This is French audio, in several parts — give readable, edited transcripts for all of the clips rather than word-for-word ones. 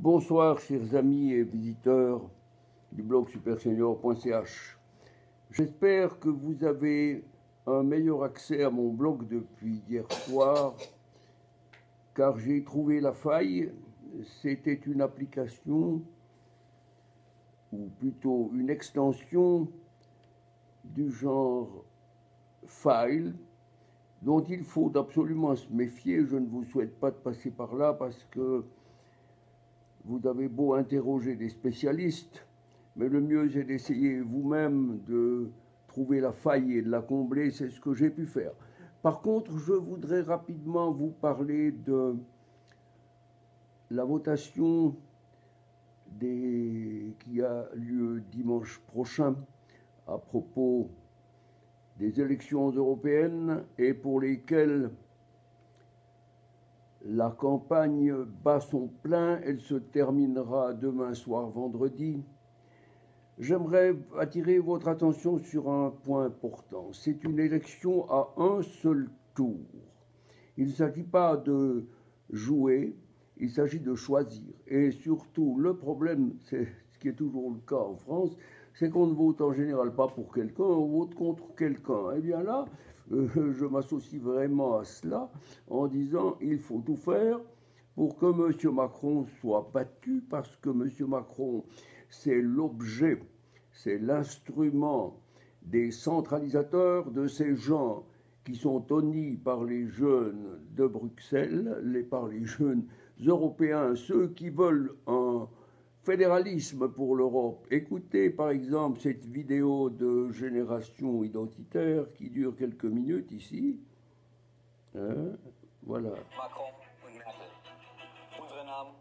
Bonsoir chers amis et visiteurs du blog supersenior.ch. J'espère que vous avez un meilleur accès à mon blog depuis hier soir, car j'ai trouvé la faille. C'était une application, ou plutôt une extension du genre file, dont il faut absolument se méfier. Je ne vous souhaite pas de passer par là parce que vous avez beau interroger des spécialistes, mais le mieux c'est d'essayer vous-même de trouver la faille et de la combler. C'est ce que j'ai pu faire. Par contre, je voudrais rapidement vous parler de la votation qui a lieu dimanche prochain à propos des élections européennes et pour lesquelles la campagne bat son plein. Elle se terminera demain soir, vendredi. J'aimerais attirer votre attention sur un point important. C'est une élection à un seul tour. Il ne s'agit pas de jouer, il s'agit de choisir. Et surtout, le problème, c'est ce qui est toujours le cas en France, c'est qu'on ne vote en général pas pour quelqu'un, on vote contre quelqu'un. Eh bien là, je m'associe vraiment à cela en disant il faut tout faire pour que M. Macron soit battu, parce que M. Macron, c'est l'objet, c'est l'instrument des centralisateurs, de ces gens qui sont honnis par les jeunes de Bruxelles, par les jeunes européens, ceux qui veulent un fédéralisme pour l'Europe. Écoutez par exemple cette vidéo de Génération Identitaire qui dure quelques minutes ici. Voilà. Macron und Merkel. Unsere Namen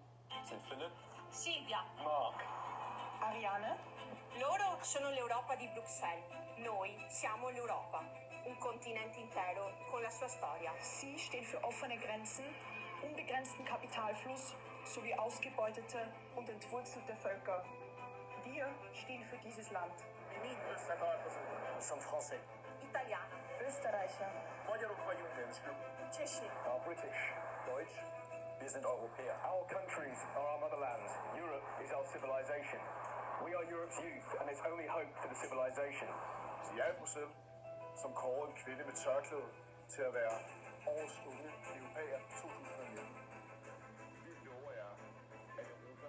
sind Philipp, Silvia, Mark. Ariane. Loro sono l'Europa di Bruxelles, noi siamo l'Europa, un continente intero con la sua storia. Sie steht für offene Grenzen, unbegrenzten Kapitalfluss sowie ausgebeutete und entwurzelte Völker. Wir stehen für dieses Land. Som français. Italiano, Österreicher, Magyarok vagyunk, Nemzsük. Czesi, British. Deutsch. Wir sind Europäer. Our countries are our motherland. Europe is our civilization. We are Europe's youth, and it's only hope for the civilization. Så jeg er Bruxelles, som kårer en kvinde med tørklæde til at være årets unge europæer 2019. Vi lover jer, at Europa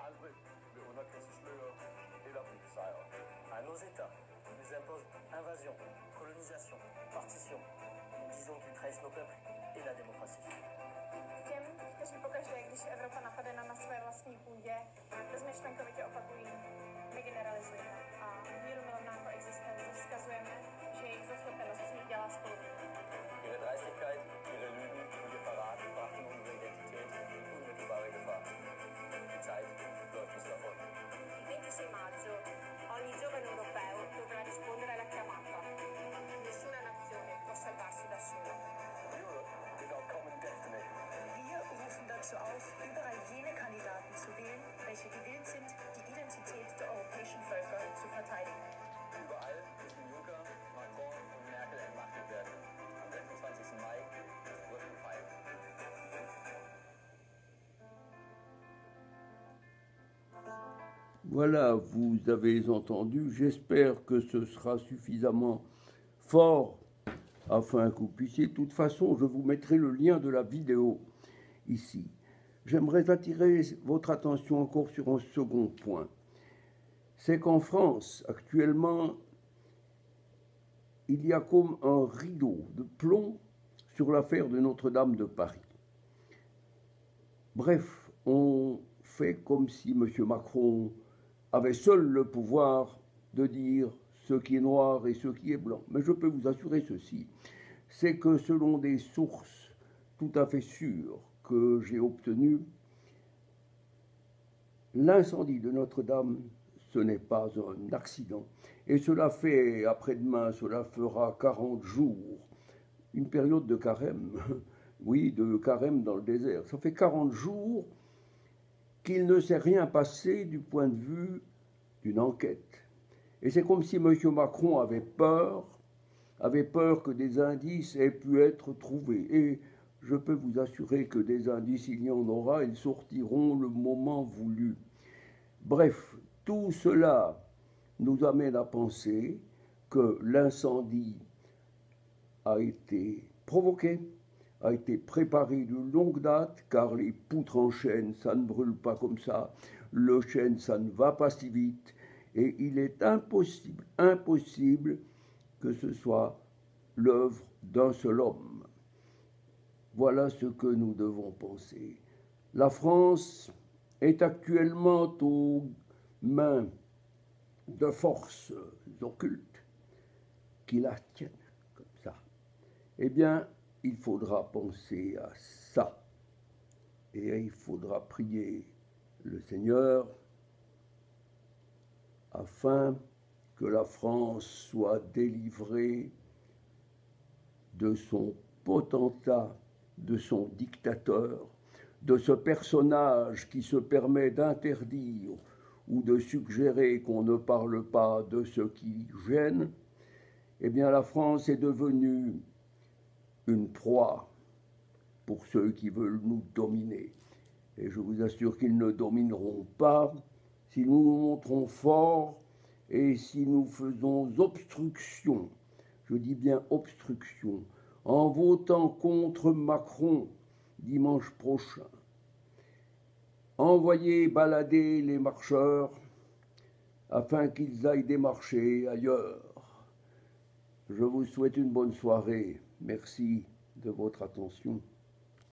aldrig vil underkaste sløret eller blive besejret. À nos États, nous imposent invasion, colonisation, partition. Nous disons qu'ils trahissent nos peuples et la démocratie. Těm, kteří pokaždé, když je Evropa napadena na své vlastní půdě, bezmyšlenkovitě opakují, my generalizujeme a mírumilovná koexistenz vzkazujeme, že jejich zaslepenost z nich dělá spoluvinné. Ihre Dreistigkeit, ihre Lügen und ihr Verrat brachten unsere Identität in unmittelbare Gefahr. Die Zeit läuft uns davon. Il 26 maggio ogni giovane europeo dovrà rispondere alla chiamata. Nessuna nazione può salvarsi da sola. Europe is our common destiny. wir rufen dazu auf, überall jene Kandidaten zu wählen, welche gewillt sind, die Identität der europäischen Völker zu verteidigen. Überall müssen Juncker, Macron und Merkel entmachtet werden. Am 26. Mai wird gefeiert. Voilà, vous avez entendu. J'espère que ce sera suffisamment fort afin que vous puissiez. De toute façon, je vous mettrai le lien de la vidéo ici. J'aimerais attirer votre attention encore sur un second point. C'est qu'en France, actuellement, il y a comme un rideau de plomb sur l'affaire de Notre-Dame de Paris. Bref, on fait comme si M. Macron avait seul le pouvoir de dire ce qui est noir et ce qui est blanc. Mais je peux vous assurer ceci, c'est que selon des sources tout à fait sûres que j'ai obtenues, l'incendie de Notre-Dame, ce n'est pas un accident. Et cela fait, après-demain, cela fera 40 jours, une période de carême, oui, de carême dans le désert. Ça fait 40 jours qu'il ne s'est rien passé du point de vue d'une enquête. Et c'est comme si M. Macron avait peur que des indices aient pu être trouvés. Et je peux vous assurer que des indices, il y en aura, ils sortiront le moment voulu. Bref, tout cela nous amène à penser que l'incendie a été provoqué, a été préparé de longue date, car les poutres en chêne, ça ne brûle pas comme ça, le chêne, ça ne va pas si vite, et il est impossible que ce soit l'œuvre d'un seul homme. Voilà ce que nous devons penser. La France est actuellement aux mains de forces occultes qui la tiennent comme ça. Eh bien, il faudra penser à ça. Et il faudra prier le Seigneur afin que la France soit délivrée de son potentat, de son dictateur, de ce personnage qui se permet d'interdire ou de suggérer qu'on ne parle pas de ce qui gêne. Eh bien, la France est devenue une proie pour ceux qui veulent nous dominer. Et je vous assure qu'ils ne domineront pas si nous nous montrons forts et si nous faisons obstruction, je dis bien obstruction, en votant contre Macron dimanche prochain. Envoyez balader les marcheurs afin qu'ils aillent démarcher ailleurs. Je vous souhaite une bonne soirée. Merci de votre attention.